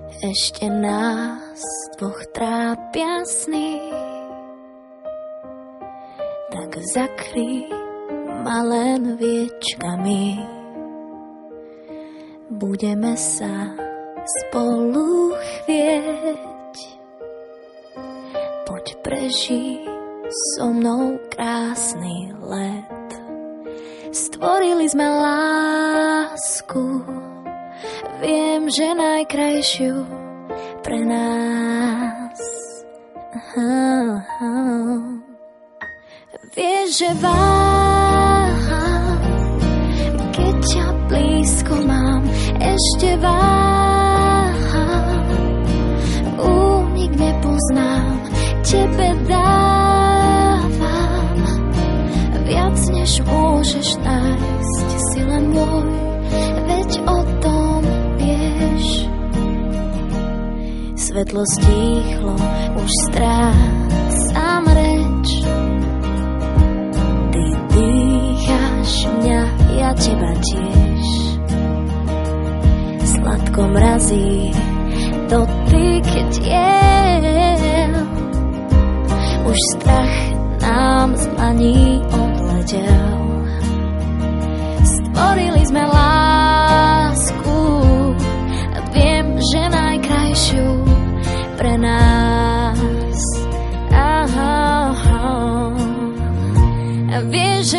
Ešte nás dvoch trápia sny, tak zakry ma len viečkami. Budeme sa spolu chvieť, poď prežij so mnou krásny let. Stvorili sme lásku, viem, že najkrajšiu pre nás. Vieš, že váham, keď ťa blízko mám, ešte váham, únik nepoznám, tebe dávam viac, než môžeš nájsť, si len môj, veď o tom vieš. Svetlo stíchlo, už strácam reč, ty dýcháš mňa, ja teba tiež. Sladko mrazí dotyk tiel, už strach nám z dlaní odletel. Stvorili sme lásku, viem, že najkrajšiu pre nás. Vieš, že